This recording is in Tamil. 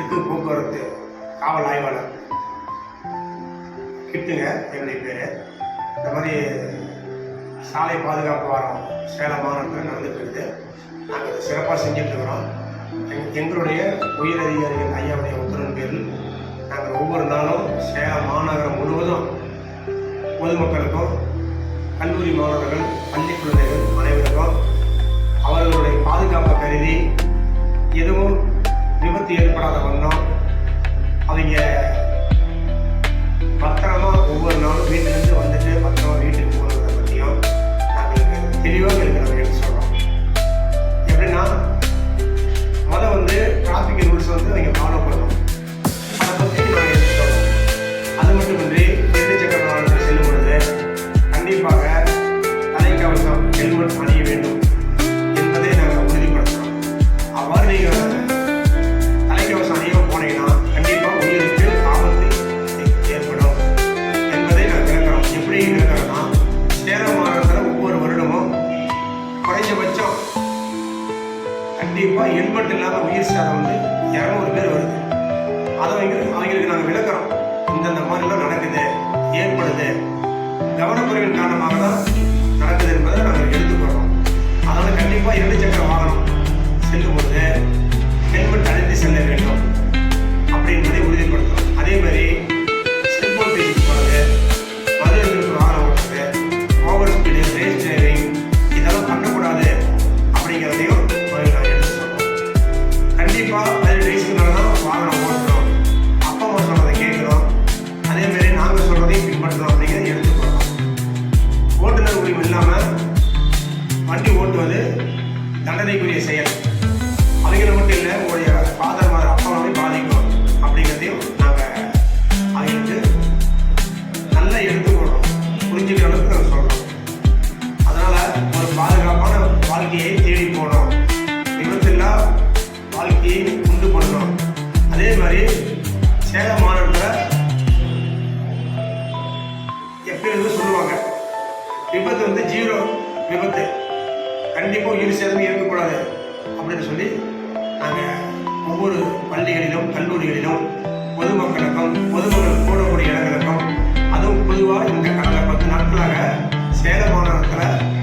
தெற்கு போக்குவரத்து காவல் ஆய்வாளர் கிட்டுங்க என்னுடைய பேர். இந்த மாதிரி சாலை பாதுகாப்பு வாரம் சேலம் மாநகரத்தில் நடந்துட்டு இருக்குது. நாங்கள் இதை சிறப்பாக செஞ்சிட்ருக்கிறோம். எங்களுடைய உயர் அதிகாரிகள் ஐயாவுடைய உத்தரவின் பேரில் நாங்கள் ஒவ்வொரு நாளும் சேலம் மாநகரம் முழுவதும் பொதுமக்களுக்கும் கல்லூரி மாணவர்கள் பள்ளி குழந்தைகள் அனைவருக்கும் அவர்களுடைய பாதுகாப்பை கருதி எதுவும் விபத்து ஏற்படாத வண்ணம் அவங்க பத்திரமா ஒவ்வொரு நாளும் வீட்டிலேருந்து வந்துட்டு பத்திரமா வீட்டுக்கு போகிறத பற்றியும் நாங்கள் தெளிவாக இருக்கிறவங்க சொல்கிறோம். எப்படின்னா டிராஃபிக் ரூல்ஸ் அவங்க ஃபாலோ பண்ணணும். அதை பற்றி நாங்கள் எடுத்து சொல்கிறோம். அது மட்டுமின்றி இரண்டு சக்கர வாகனத்தில் செல்லும் பொழுது கண்டிப்பாக தலைக்கவசம் ஹெல்மெட் அணிய வேண்டும் என்பதை நாங்கள் உறுதிப்படுத்துகிறோம். அவ்வாறு நீங்கள் தலைக்கவசம் அணியாமல் போனீங்கன்னா கண்டிப்பாக உயிருக்கு ஆபத்து ஏற்படும் என்பதை நாங்கள் விளக்குறோம். எப்படி விளக்குறோம்னா, சேலம் மாநகரத்தில் ஒவ்வொரு வருடமும் குறைஞ்சபட்சம் கண்டிப்பாக ஹெல்மெட் இல்லாமல் உயிர் சேதம் 200 பேர் வருது. அதை அவங்களுக்கு நாங்கள் விளக்குறோம். இந்தந்த மாதிரிலாம் நடக்குது, ஏற்படுது, கவனக்குறைவின் காரணமாக தான் நடக்குது என்பதை நாங்கள் எடுத்துக்கொள்கிறோம். அதனால் கண்டிப்பாக இரண்டு சக்கர வாகனம் செல்லும்போது ஹெல்மெட் அணிந்து செல்ல வேண்டும் அப்படின்றதை உறுதிப்படுத்துகிறோம். அதேமாதிரி செல்போன் பேசிட்டு போகிறது, மது எடுத்து வாகனம் ஓட்டுறது, ஓவர் ஸ்பீடு, ரேஸ் டிரைவிங் இதெல்லாம் பண்ணக்கூடாது அப்படிங்கிறதையும் நாங்கள் எடுத்து சொல்கிறோம். கண்டிப்பாக அது ரேஸுக்குனால தான் வாகனம் ஓட்டுறோம், அப்பா அம்மா சொல்கிறதை கேட்குறோம், அதேமாரி நாங்கள் சொல்கிறதையும் பின்பற்றுறோம் அப்படிங்கிறத எடுத்துக்கொள்கிறோம். ஓட்டுநர் உரிமை இல்லாமல் வண்டி ஓட்டுவது தண்டனைக்குரிய செயல். அவங்கள மட்டும் இல்லை, உங்களுடைய ஃபாதர் மதர் அப்பாவை பாதிக்கும் அப்படிங்கிறதையும் நாங்கள் அவங்களுக்கு நல்லா எடுத்துக்கொள்கிறோம், புரிஞ்சுக்கிற அளவுக்கு நாங்கள் சொல்கிறோம். அதனால் ஒரு பாதுகாப்பான வாழ்க்கையை தேடி போகணும், விபத்தில்லா வாழ்க்கையை உண்டு பண்ணணும். அதே மாதிரி சேலம் மாநகரத்தில் எப்படி சொல்லுவாங்க, விபத்து 0 விபத்து, கண்டிப்பாக உயிர் சேதம் இருக்கக்கூடாது அப்படின்னு சொல்லி நாங்கள் ஒவ்வொரு பள்ளிகளிலும் கல்லூரிகளிலும் பொதுமக்கள் கூடக்கூடிய இடங்களுக்கும், அதுவும் பொதுவாக இந்த கடந்த 10 நாட்களாக சேலம் மாநகரத்தில்